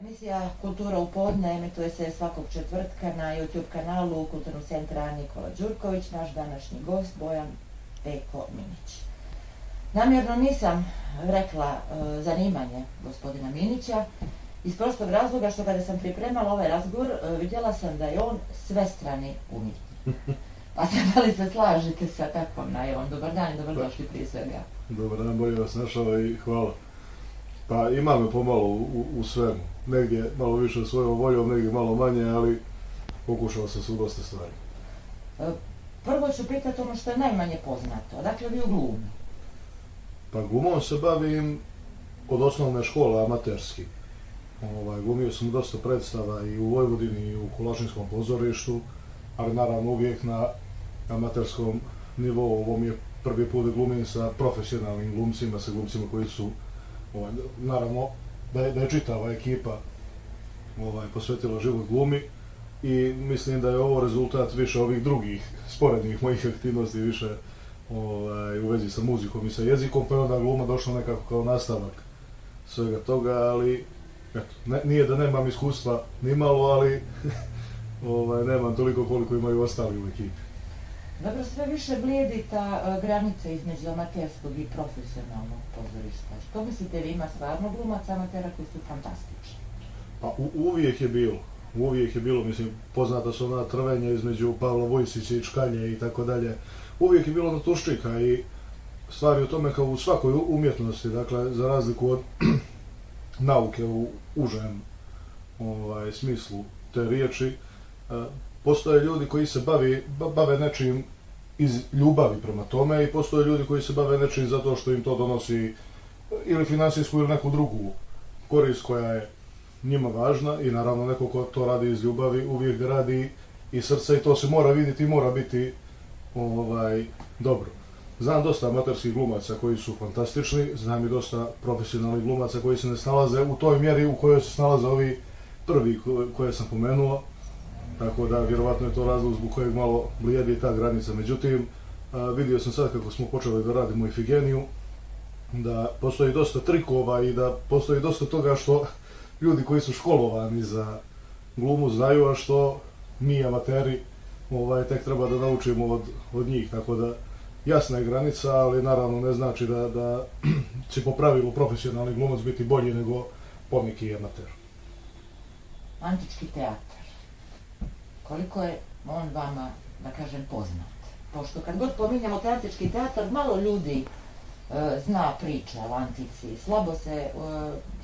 Emisija Kultura u podne emituje se svakog četvrtka na YouTube kanalu Kulturnog centra Nikola Đurković, naš današnji gost Bojan Peko Minić. Namjerno nisam rekla zanimanje gospodina Minića iz prostog razloga što kada sam pripremala ovaj razgovor vidjela sam da je on svestrani umjetnik. Pa da li se slažete sa takvom najavom? Dobar dan i dobrodošli prije svega. Dobar dan, bolje vas našao i hvala. Pa ima me pomalo u svemu. Negdje malo više svojom voljom, negdje malo manje, ali pokušao sam se u dosta stvari. Prvo ću pitati ono što je najmanje poznato. Odakle vi u glumi? Pa glumom se bavim od osnovne škole amaterski. Glumio sam dosta predstava i u Vojvodini i u Kolačinskom pozorištu, ali naravno uvijek na amaterskom nivou. Ovo mi je prvi put da glumim sa profesionalnim glumcima, sa glumcima koji su, naravno, da je čitava ekipa posvetila život glumi i mislim da je ovo rezultat više ovih drugih sporednih mojih aktivnosti, više u vezi sa muzikom i sa jezikom, pa je onda gluma došla nekako kao nastavak svega toga, ali eto, nije da nemam iskustva nimalo, ali nemam toliko koliko imaju ostali u ekipi. Dobro, sve više blijedi ta granica između amaterskog i profesionalnog pozorišta. Što mislite, vi ima stvarno glumaca amatera koji su fantastični? Pa uvijek je bilo, mislim, poznata su ona trvenja između Pavla Vojsića i Čkanje i tako dalje. Uvijek je bilo na tuščika i stvari u tome kao u svakoj umjetnosti, dakle, za razliku od nauke u užem smislu te riječi, postoje ljudi koji se bave nečim iz ljubavi prema tome i postoje ljudi koji se bave nečim zato što im to donosi ili finansijsku ili neku drugu korist koja je njima važna i naravno neko ko to radi iz ljubavi uvijek ga radi iz srca i to se mora vidjeti i mora biti dobro. Znam dosta amaterskih glumaca koji su fantastični, znam i dosta profesionalnih glumaca koji se ne snalaze u toj mjeri u kojoj se snalaze ovi prvi koje sam pomenuo. Tako da, vjerovatno je to razlog zbog kojeg malo blijedi ta granica. Međutim, vidio sam sad kako smo počeli da radimo Ifigeniju, da postoji dosta trikova i da postoji dosta toga što ljudi koji su školovani za glumu znaju, a što mi amateri tek treba da naučimo od njih. Tako da, jasna je granica, ali naravno ne znači da će po pravilu profesionalni glumac biti bolji nego poneki amater. Antički teatar. Koliko je on vama, da kažem, poznat? Pošto kad god pominjamo antički teatar, malo ljudi zna priče o antici. Slabo se,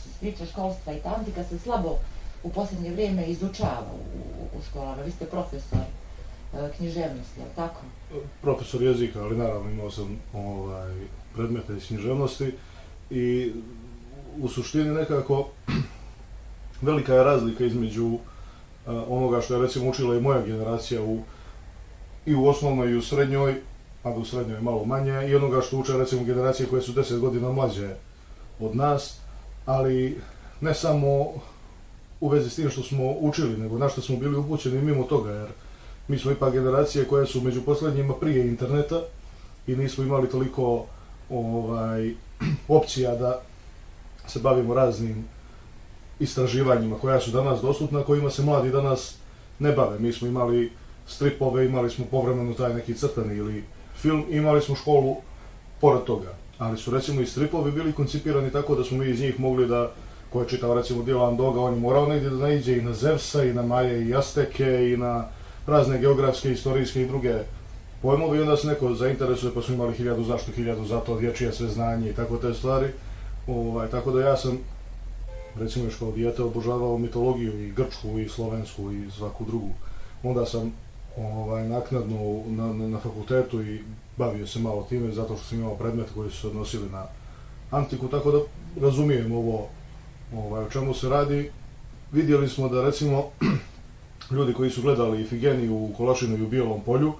što se tiče školstva i ta antika se slabo u posljednje vrijeme izučava u školama. Vi ste profesor književnosti, je li tako? Profesor jezika, ali naravno imao sam predmete iz književnosti i u suštini nekako velika je razlika između onoga što je recimo učila i moja generacija i u osnovnoj i u srednjoj, a u srednjoj malo manje, i onoga što uče recimo generacije koje su 10 godina mlađe od nas, ali ne samo u vezi s tim što smo učili, nego na što smo bili upućeni mimo toga, jer mi smo ipak generacije koje su među posljednjima prije interneta i nismo imali toliko opcija da se bavimo raznim istraživanjima koja su danas dostupna, kojima se mladi danas ne bave. Mi smo imali stripove, imali smo povremeno taj neki crtani ili film, imali smo školu pored toga. Ali su recimo i stripovi bili koncipirani tako da smo mi iz njih mogli da, ko je čitao recimo Dylan Doga, on je morao negdje da naiđe i na Zevsa, i na Maje i Azteke, i na razne geografske, istorijske i druge pojmove i onda se neko zainteresuje pa smo imali 1000 zašto, 1000 zato, dječje sve znanje i tako te stvari. Tako da ja sam recimo još kao dijete obožavao mitologiju i grčku i slovensku i svaku drugu. Onda sam naknadno na fakultetu i bavio se malo time zato što sam imao predmete koji su se odnosili na antiku, tako da razumijem ovo o čemu se radi. Vidjeli smo da recimo ljudi koji su gledali Ifigeniju u Kolašinu i u Bijelom polju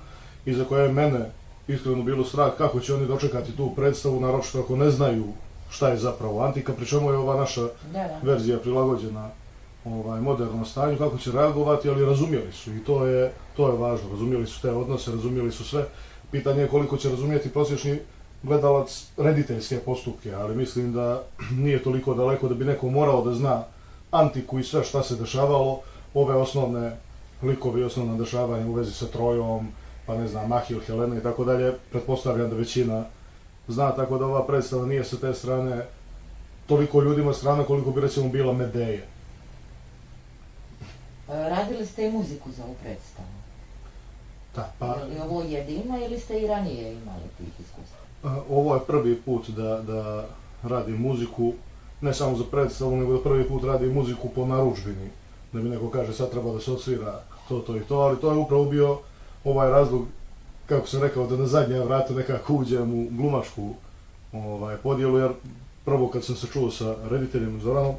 i za koje je mene iskreno bilo strah kako će oni dočekati tu predstavu, naročito ako ne znaju šta je zapravo antika, pri čemu je ova naša verzija prilagođena modernom stanju, kako će reagovati, ali razumjeli su i to je važno, razumjeli su te odnose, razumjeli su sve. Pitanje je koliko će razumjeti prosječni gledalac rediteljske postupke, ali mislim da nije toliko daleko da bi neko morao da zna antiku i sve šta se dešavalo, ove osnovne likovi, osnovna dešavanja u vezi sa Trojom, pa ne znam, Ahil, Helena i tako dalje, pretpostavljam da većina zna, tako da ova predstava nije sa te strane toliko ljudima strana koliko bi recimo bila Medeje. Radili ste i muziku za ovu predstavu? Da, pa... Je li ovo jedina ili ste i ranije imali tih iskustva? Ovo je prvi put da radim muziku, ne samo za predstavu, nego da prvi put radim muziku po narudžbini. Da mi neko kaže sad treba da se odsvira to i to, ali to je upravo bio ovaj razlog, kako sam rekao, da na zadnja vrata nekako uđem u glumačku podjelu, jer prvo kad sam se čuo sa rediteljem Zoranom,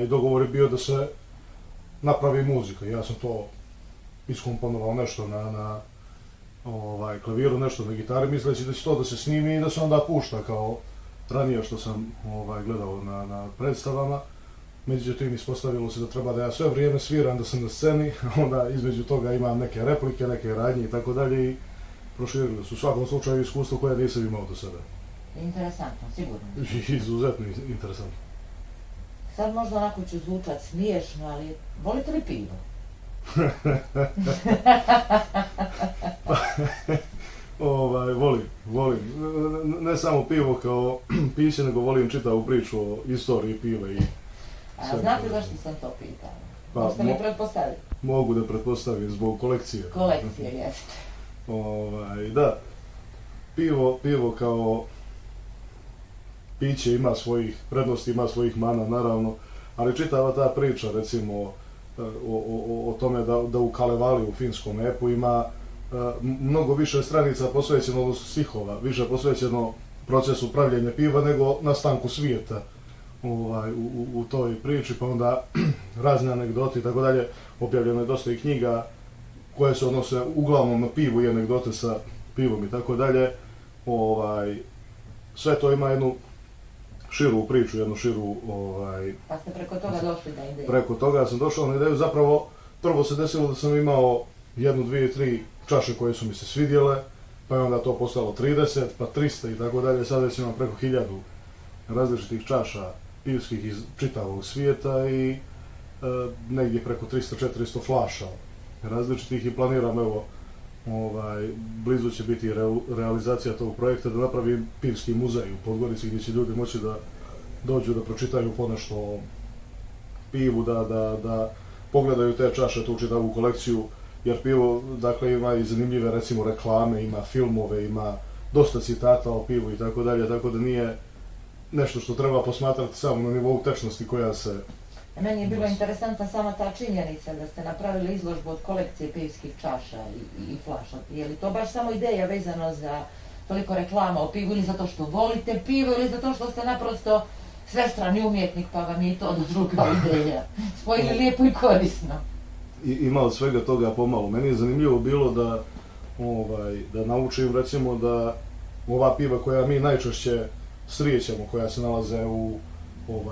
dogovor je bio da se napravi muzika. Ja sam to iskomponovao nešto na klaviru, nešto na gitari, misleći da će to da se snimi i da se onda pušta kao ranije što sam gledao na predstavama. Međutim, ispostavilo se da treba da ja sve vrijeme sviram, da sam na sceni, onda između toga imam neke replike, neke radnje i tako dalje i proširili su u svakom slučaju iskustvo koje nisam imao do sada. Interesantno, sigurno. Izuzetno interesantno. Sad možda onako ću zvučat smiješno, ali volite li pivo? Volim. Ne samo pivo kao piće, nego volim čitavu priču o istoriji piva i... A znate zašto sam to pitala? Možete li pretpostaviti? Mogu da pretpostavim zbog kolekcije. Kolekcije, jeste. Da, pivo kao piće ima svojih prednosti, ima svojih mana, naravno, ali čitava ta priča, recimo, o tome da u Kalevali, u finskom epu, ima mnogo više stranica posvećeno, odnosno stihova, više posvećeno procesu pravljenja piva nego nastanku svijeta u toj priči, pa onda razne anegdote i tako dalje. Objavljeno je dosta i knjiga koje se odnose uglavnom na pivu i anegdote sa pivom i tako dalje. Sve to ima jednu širu priču, jednu širu... Pa ste preko toga došli na ideju? Preko toga sam došao na ideju, zapravo prvo se desilo da sam imao 1, 2, 3 čaše koje su mi se svidjele, pa je onda to postalo 30, pa 300 i tako dalje, sad već imam preko 1000 različitih čaša pivskih iz čitavog svijeta i negdje preko 300-400 flaša različitih i planiram, evo, blizu će biti realizacija tog projekta da napravim pivski muzej u Podgorici gdje će ljudi moći da dođu da pročitaju ponešto o pivu, da pogledaju te čaše, tu čitavu kolekciju, jer pivo, dakle, ima i zanimljive, recimo, reklame, ima filmove, ima dosta citata o pivu i tako dalje, tako da nije nešto što treba posmatrati samo na nivou tečnosti koja se... Meni je bilo interesantna sama ta činjenica da ste napravili izložbu od kolekcije pivskih čaša i flaša. Je li to baš samo ideja vezano za toliko reklama o pivu ili zato što volite pivo ili zato što ste naprosto svestrani umjetnik pa vam je to druga ideja? Spojili lijepo i korisno. Ima od svega toga pomalo. Meni je zanimljivo bilo da naučim, recimo, da ova piva koja mi najčešće srijećemo, koja se nalaze u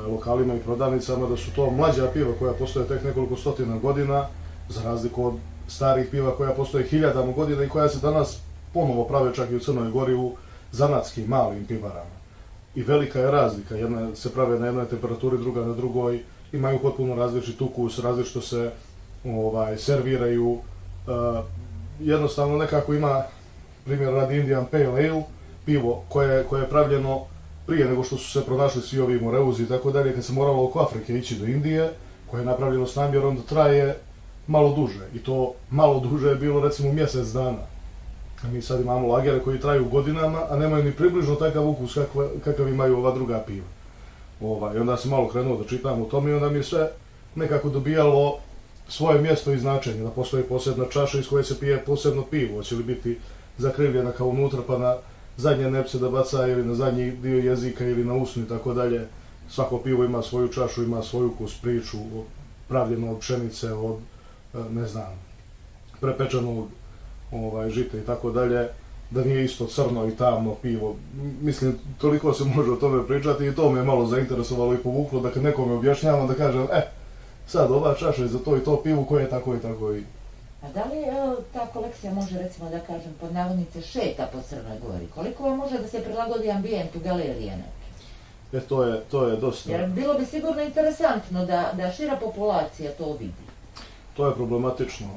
lokalima i prodavnicama, da su to mlađa piva koja postoje tek nekoliko stotina godina, za razliku od starih piva koja postoje 1000 godina i koja se danas ponovo prave čak i u Crnoj Gori u zanatskim malim pivarama. I velika je razlika, jedna se prave na jednoj temperaturi, druga na drugoj, imaju potpuno različit ukus, različito se serviraju, jednostavno nekako ima, primjer radi Indian Pale Ale, pivo koje je pravljeno prije nego što su se pronašli svi ovi moreuzi i tako dalje, kad se moralo oko Afrike ići do Indije, koje je napravljeno s namjerom da traje malo duže. I to malo duže je bilo recimo mjesec dana. Mi sad imamo lagere koji traju godinama, a nemaju ni približno takav ukus kakav imaju ova druga piva. I onda sam malo krenuo da čitam o tome i onda mi je sve nekako dobijalo svoje mjesto i značenje, da postoji posebna čaša iz koje se pije posebno pivo, hoće li biti zakrivljena kao unutra pa na zadnje nepce da baca ili na zadnji dio jezika ili na usnu i tako dalje. Svako pivo ima svoju čašu, ima svoj ukus, priču, pravljeno od pšenice, od, ne znam, prepečenog žita i tako dalje. da nije isto crno i tamno pivo. Mislim, toliko se može o tome pričati i to me je malo zainteresovalo i povuklo, da kad nekome objašnjavam da kažem, sad ova čaša je za to i to pivo koje je tako i tako i... A da li ta kolekcija može, recimo da kažem, pod navodnice šeta po Crnoj Gori? Koliko vam može da se prilagodi ambijentu galerije neke? To je dosta... Jer bilo bi sigurno interesantno da šira populacija to vidi. To je problematično.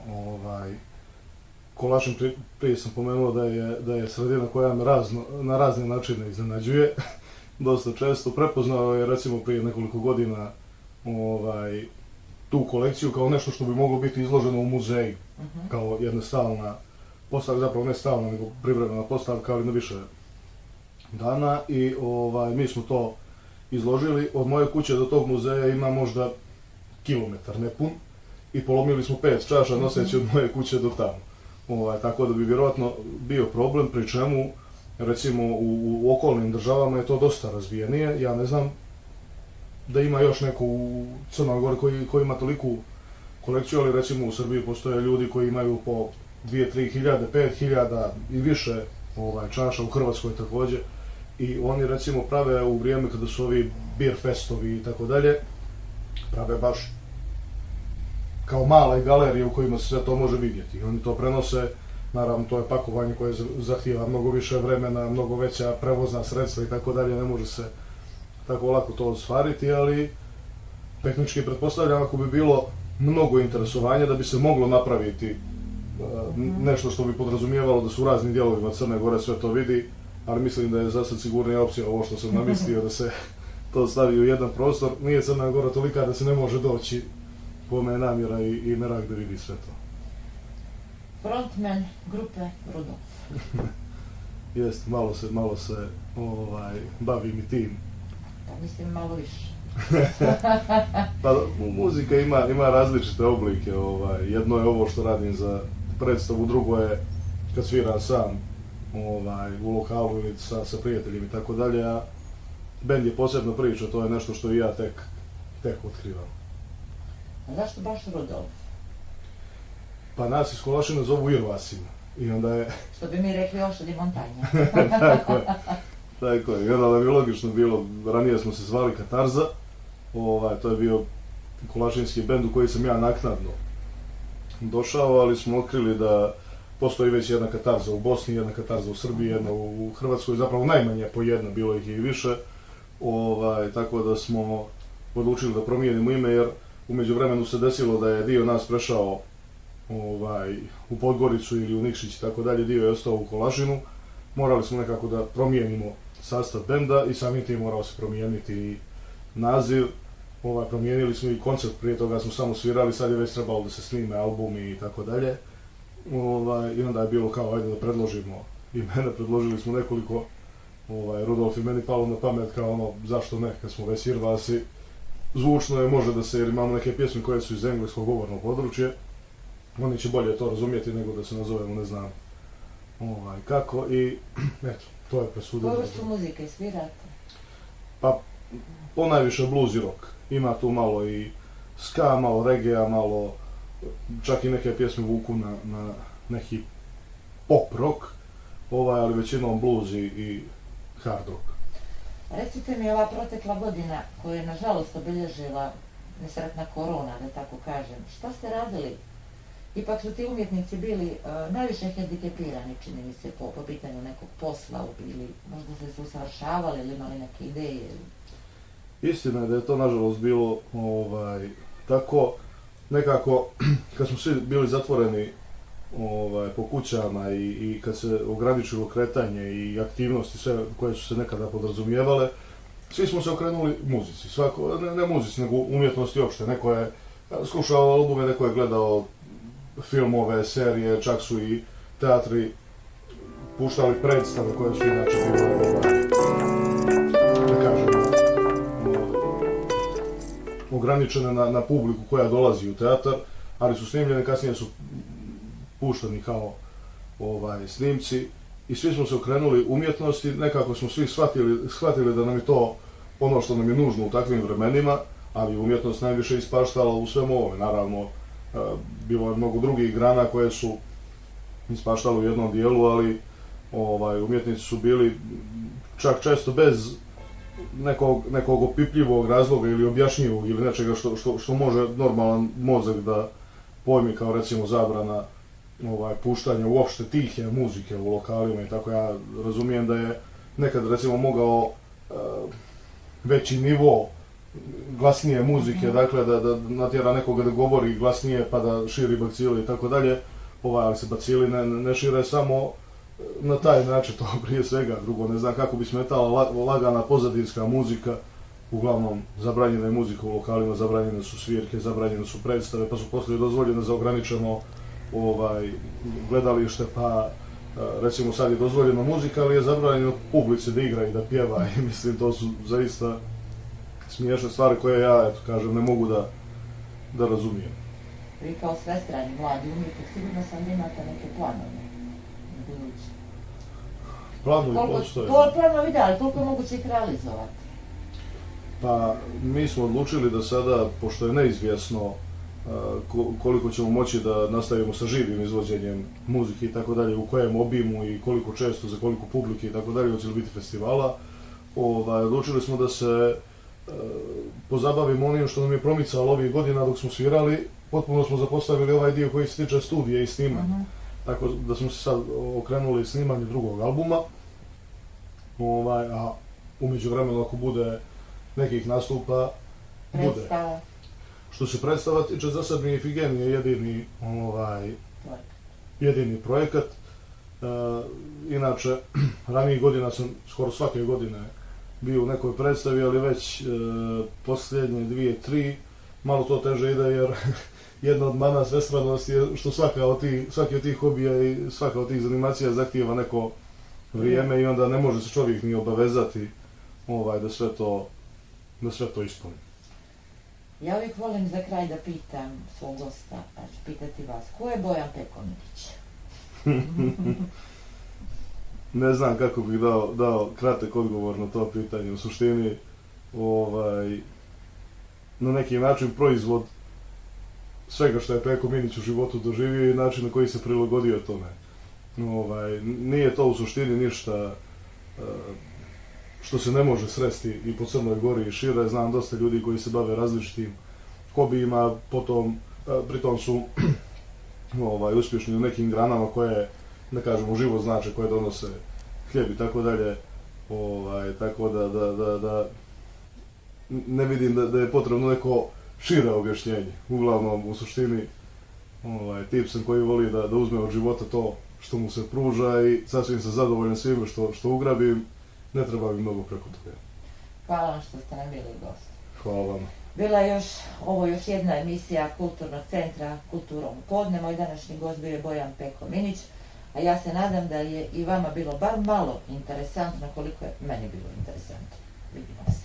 Kolašin, prije sam pomenuo da je sredina koja me na razne načine iznenađuje. Dosta često. Prepoznao je recimo prije nekoliko godina tu kolekciju kao nešto što bi moglo biti izloženo u muzeju. Kao jedna stalna postavka, zapravo ne stalna, nego privremena postavka, ali na više dana. I mi smo to izložili. Od moje kuće do tog muzeja ima možda kilometar nepun. I polomili smo 5 čaša noseći od moje kuće do tamo. Tako da bi vjerojatno bio problem, pri čemu recimo u okolnim državama je to dosta razvijenije. Ja ne znam da ima još neko u Crnoj Gori koji ima toliku kolekciju, ali recimo u Srbiji postoje ljudi koji imaju po 2-3 hiljade, 5 hiljada i više čaša, u Hrvatskoj također. I oni recimo prave u vrijeme kada su ovi beer festovi i tako dalje, prave baš kao male galerije u kojima se sve to može vidjeti. Oni to prenose, naravno to je pakovanje koje zahtijeva mnogo više vremena, mnogo veća prevozna sredstva i tako dalje, ne može se tako lako to ostvariti, ali tehnički pretpostavljam ako bi bilo mnogo interesovanja da bi se moglo napraviti nešto što bi podrazumijevalo da su u raznim dijelovima Crne Gore sve to vidi, ali mislim da je za sad sigurnija opcija ovo što sam namislio da se to stavi u jedan prostor. Nije Crna Gora tolika da se ne može doći, po me namjera i merak da vidi sve to. Frontman grupe Rudolf. Jest, malo se bavim i tim. Pa mislim malo više. Pa muzika ima različite oblike. Jedno je ovo što radim za predstavu, drugo je kad sviram sam u lokalu ili sa prijateljima i tako dalje, a bend je posebna priča, to je nešto što i ja tek otkrivam. A zašto baš Rudolf? Pa nas iz Kolašina zovu Irvasima. I onda je... Što bi mi rekli Ošad i Montanja. Tako je. I onda nam je logično bilo, ranije smo se zvali Katarza, to je bio kolašinski bend u koji sam ja naknadno došao, ali smo otkrili da postoji već jedna Katarza u Bosni, jedna Katarza u Srbiji, jedna u Hrvatskoj, zapravo najmanje po jedna, bilo ih je i više. Tako da smo odlučili da promijenimo ime, jer u međuvremenu se desilo da je dio nas prešao u Podgoricu ili u Nikšić i tako dalje, dio je ostao u Kolašinu. Morali smo nekako da promijenimo sastav benda i samim tim morao se promijeniti i naziv. Promijenili smo i koncept, prije toga smo samo svirali, sad je već trebalo da se snime albumi i tako dalje. I onda je bilo kao, ajde da predložimo imena, predložili smo nekoliko. Rudolf je meni palo na pamet kao zašto ne, kad smo već Irvasi. Zvučno je, može da se, jer imamo neke pjesme koje su iz engleskog govornog područja. Oni će bolje to razumjeti nego da se nazovemo, ne znam kako, i eto, to je presudilo. Koju vrstu muzike svirate? Pa, ponajviše blues i rock. Ima tu malo i ska, malo reggae, malo, čak i neke pjesme vuku na neki pop rock, ali većinom blues i hard rock. Recite mi, ova protekla godina koju je nažalost obilježila nesretna korona, da tako kažem, šta ste radili? Ipak su ti umjetnici bili najviše hendikepirani, čini mi se, po pitanju nekog posla, ili možda ste se usavršavali ili imali neke ideje? Istina je da je to nažalost bilo tako, nekako, kad smo svi bili zatvoreni po kućama i kad se ograničilo kretanje i aktivnosti sve koje su se nekada podrazumijevale, svi smo se okrenuli muzici, ne muzici, nego umjetnosti uopšte. Neko je slušao albume, neko je gledao filmove, serije, čak su i teatri puštali predstave koje su inače bile, da kažem, ograničene na publiku koja dolazi u teatar, ali su snimljene, kasnije su puštani kao snimci i svi smo se okrenuli umjetnosti, nekako smo svi shvatili da nam je to ono što nam je nužno u takvim vremenima, ali umjetnost najviše ispaštala u svemu ovome. Naravno, bilo je mnogo drugih grana koje su ispaštale u jednom dijelu, ali Umjetnici su bili čak često bez nekog opipljivog razloga ili objašnjivog ili nečega što može normalan mozak da pojmi, kao recimo zabrana puštanja uopšte tihe muzike u lokalima i tako. Ja razumijem da je nekad recimo mogao veći nivo glasnije muzike, dakle da natjera nekoga da govori glasnije pa da širi bacili i tako dalje, ali se bacili ne šire samo na taj način, to prije svega. Drugo, ne znam kako bi smetala lagana pozadinska muzika. Uglavnom, zabranjena je muzika u lokalima, zabranjene su svirke, zabranjene su predstave, pa su poslije dozvoljene za ograničeno gledalište, pa recimo sad je dozvoljena muzika, ali je zabranjeno publici da igra i da pjeva, i mislim to su zaista smiješne stvari koje ja, eto kažem, ne mogu da razumijem. Vi kao svestrani mladi umjetnik, sigurno sam da imate neke planove. Planovi postoje. Planovi da, ali koliko je moguće ih realizovati? Pa mi smo odlučili da sada, pošto je neizvjesno koliko ćemo moći da nastavimo sa živim izvođenjem muzike i tako dalje, u kojem obimu i koliko često, za koliko publike i tako dalje, hoće li biti festivala, odlučili smo da se pozabavimo onim što nam je promicalo ovih godina dok smo svirali. Potpuno smo zapostavili ovaj dio koji se tiče studija i snimanja. Tako da smo se sad okrenuli snimanju drugog albuma, a umeđu vremenu ako bude nekih nastupa, bude. Što se predstava tiče, za sad mi je Ifigenija jedini projekat. Inače, ranijih godina sam skoro svake godine bio u nekoj predstavi, ali već posljednje 2-3 malo to teže ide, jer jedna od mana svestranosti je što svaki od tih hobija i svaka od tih zanimacija zahtijeva neko vrijeme i onda ne može se čovjek ni obavezati da sve to ispuni. Ja uvijek volim za kraj da pitam svog gosta, pa ću pitati vas, ko je Bojan Pekominić? Ne znam kako bih dao kratak odgovor na to pitanje. U suštini, na neki način proizvod svega što je Peko Minić u životu doživio i način na koji se prilagodio tome. Nije to u suštini ništa što se ne može sresti i po Crnoj Gori i šire. Znam dosta ljudi koji se bave različitim hobijima, pritom su uspješni u nekim granama koje, da kažemo, život znače, koje donose hljeb i tako dalje. Tako da ne vidim da je potrebno neko šire objašnjenje. Uglavnom, u suštini, tip sam koji voli da uzme od života to što mu se pruža i sasvim sam zadovoljan svime što ugrabim. Ne treba mi mnogo preko toga. Hvala vam što ste nam bili gost. Hvala vam. Bila je ovo još jedna emisija Kulturnog centra Kulturom u podne. Moj današnji gost bio je Bojan Pekominić, a ja se nadam da je i vama bilo bar malo interesantno koliko je meni bilo interesantno. Vidimo se.